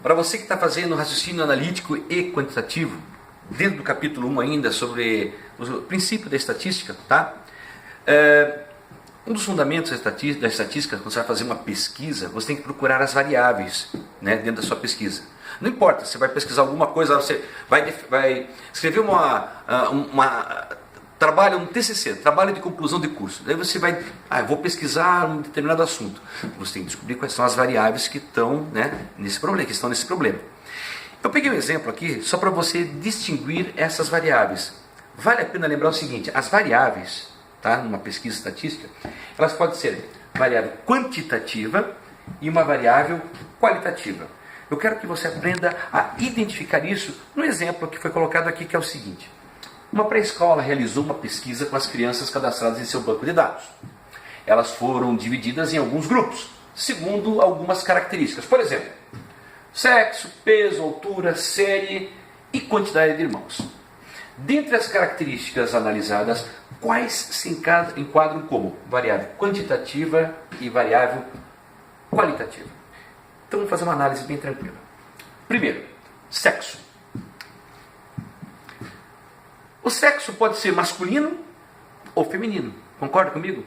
Para você que está fazendo raciocínio analítico e quantitativo, dentro do capítulo 1 ainda, sobre o princípio da estatística, tá? Um dos fundamentos da estatística, quando você vai fazer uma pesquisa, você tem que procurar as variáveis, né, dentro da sua pesquisa. Não importa, você vai pesquisar alguma coisa, você vai escrever trabalho, um TCC, trabalho de conclusão de curso. Daí você vai, eu vou pesquisar um determinado assunto. Você tem que descobrir quais são as variáveis que estão, né, nesse problema, Eu peguei um exemplo aqui só para você distinguir essas variáveis. Vale a pena lembrar o seguinte: as variáveis, tá, numa pesquisa estatística, elas podem ser variável quantitativa e uma variável qualitativa. Eu quero que você aprenda a identificar isso no exemplo que foi colocado aqui, que é o seguinte. Uma pré-escola realizou uma pesquisa com as crianças cadastradas em seu banco de dados. Elas foram divididas em alguns grupos, segundo algumas características. Por exemplo, sexo, peso, altura, série e quantidade de irmãos. Dentre as características analisadas, quais se enquadram como variável quantitativa e variável qualitativa? Então vamos fazer uma análise bem tranquila. Primeiro, sexo. O sexo pode ser masculino ou feminino. Concorda comigo?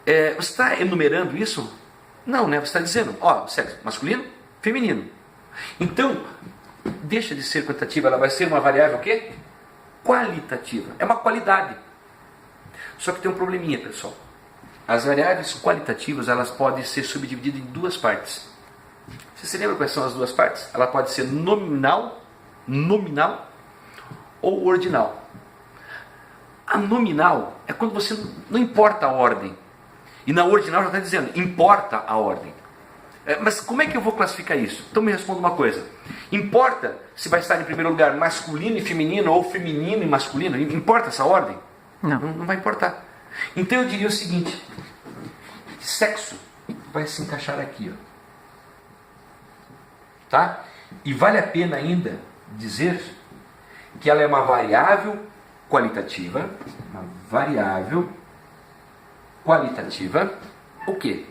Você está enumerando isso? Não, né? Você está dizendo, sexo masculino, feminino. Então, deixa de ser quantitativa, ela vai ser uma variável o quê? Qualitativa. É uma qualidade. Só que tem um probleminha, pessoal. As variáveis qualitativas, elas podem ser subdivididas em duas partes. Você se lembra quais são as duas partes? Ela pode ser nominal ou ordinal. A nominal é quando você não importa a ordem. E na ordinal já está dizendo, importa a ordem. Mas como é que eu vou classificar isso? Então me responda uma coisa. Importa se vai estar em primeiro lugar masculino e feminino ou feminino e masculino? Importa essa ordem? Não vai importar. Então eu diria o seguinte: sexo vai se encaixar aqui, tá? E vale a pena ainda dizer que ela é uma variável qualitativa. O quê?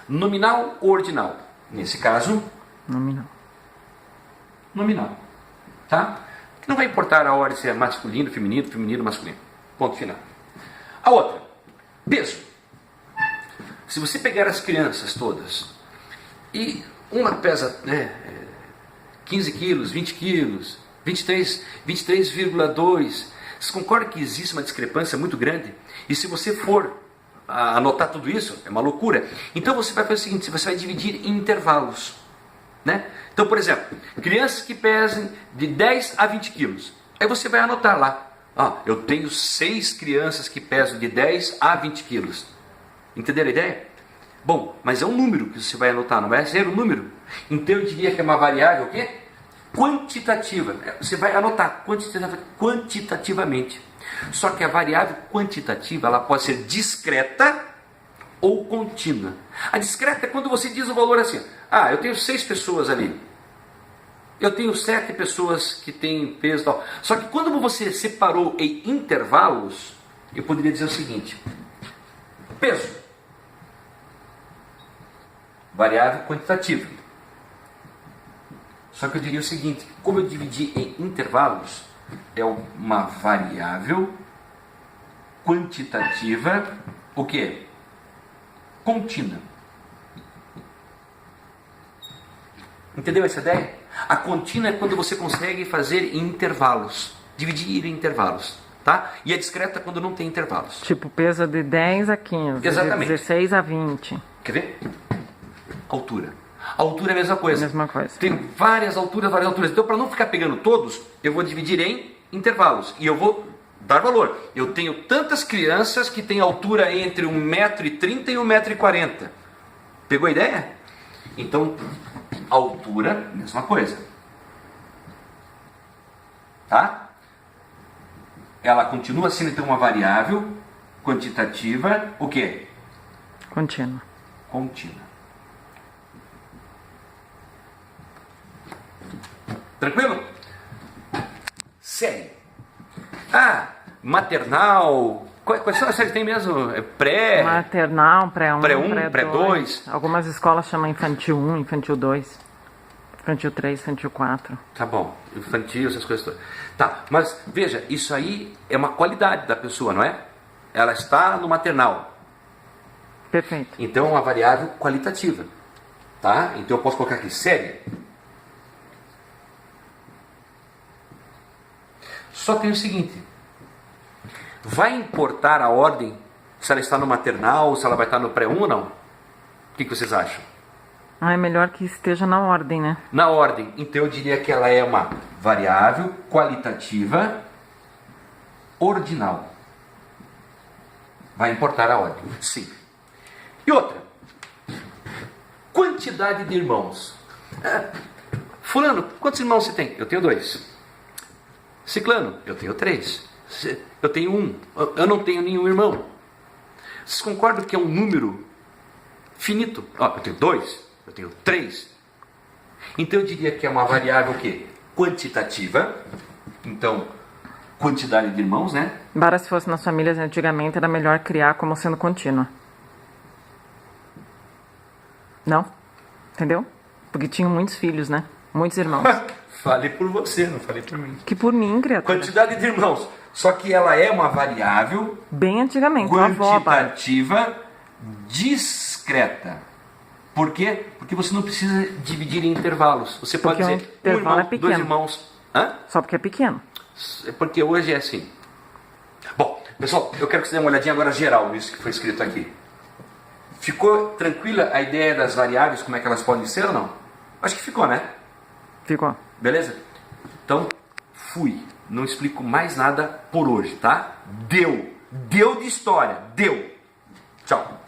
Nominal ou ordinal? Nesse caso, nominal, tá? Não vai importar a ordem se é masculino, feminino, masculino. Ponto final. A outra, peso. Se você pegar as crianças todas e uma pesa 15 quilos, 20 quilos, 23,2, você concorda que existe uma discrepância muito grande? E se você for anotar tudo isso, é uma loucura. Então você vai fazer o seguinte: você vai dividir em intervalos, né? Então, por exemplo, crianças que pesam de 10 a 20 quilos. Aí você vai anotar lá: eu tenho 6 crianças que pesam de 10 a 20 quilos. Entenderam a ideia? Bom, mas é um número que você vai anotar, não vai ser um número. Então eu diria que é uma variável o quê? Quantitativa. Você vai anotar quantitativamente. Só que a variável quantitativa, ela pode ser discreta ou contínua. A discreta é quando você diz o valor assim: eu tenho 6 pessoas ali, eu tenho 7 pessoas que têm peso e tal. Só que quando você separou em intervalos, eu poderia dizer o seguinte: peso, variável quantitativa. Só que eu diria o seguinte: como eu dividi em intervalos, é uma variável quantitativa, o quê? Contínua. Entendeu essa ideia? A contínua é quando você consegue fazer em intervalos, dividir em intervalos, tá? E a discreta é quando não tem intervalos. Tipo, peso de 10 a 15, exatamente. De 16 a 20. Quer ver? Altura. A altura é a mesma coisa. Tem várias alturas. Então, para não ficar pegando todos, eu vou dividir em intervalos. E eu vou dar valor. Eu tenho tantas crianças que têm altura entre 1,30 m e 1,40 m. Pegou a ideia? Então, altura, mesma coisa. Tá? Ela continua sendo então uma variável quantitativa. O quê? Contínua. Tranquilo? Série. Maternal, Quais são as séries que tem mesmo? Pré? Maternal, pré-1, Pré-1, pré-2. Algumas escolas chamam infantil 1, infantil 2, infantil 3, infantil 4. Tá bom, infantil, essas coisas todas. Tá, mas veja, isso aí é uma qualidade da pessoa, não é? Ela está no maternal. Perfeito. Então é uma variável qualitativa. Tá? Então eu posso colocar aqui, série. Só tem o seguinte. Vai importar a ordem se ela está no maternal, se ela vai estar no pré-1 ou não? O que vocês acham? É melhor que esteja na ordem, né? Na ordem. Então eu diria que ela é uma variável qualitativa ordinal. Vai importar a ordem. Sim. E outra. Quantidade de irmãos. Fulano, quantos irmãos você tem? Eu tenho 2. Ciclano, eu tenho 3. Eu tenho 1. Eu não tenho nenhum irmão. Vocês concordam que é um número finito? Eu tenho 2. Eu tenho 3. Então eu diria que é uma variável o quê? Quantitativa. Então, quantidade de irmãos, né? Embora se fosse nas famílias antigamente era melhor criar como sendo contínua. Não? Entendeu? Porque tinham muitos filhos, né? Muitos irmãos. Falei por você, não falei por mim. Que por mim, criatura. Quantidade de irmãos. Só que ela é uma variável bem antigamente, a avó, quantitativa discreta. Por quê? Porque você não precisa dividir em intervalos. Você pode Porque dizer o um intervalo irmão, é pequeno. 2 irmãos. Hã? Só porque é pequeno. É porque hoje é assim. Bom, pessoal, eu quero que você dê uma olhadinha agora geral nisso que foi escrito aqui. Ficou tranquila a ideia das variáveis, como é que elas podem ser ou não? Acho que ficou, né? Ficou. Beleza? Então, fui. Não explico mais nada por hoje, tá? Deu. Deu de história. Deu. Tchau.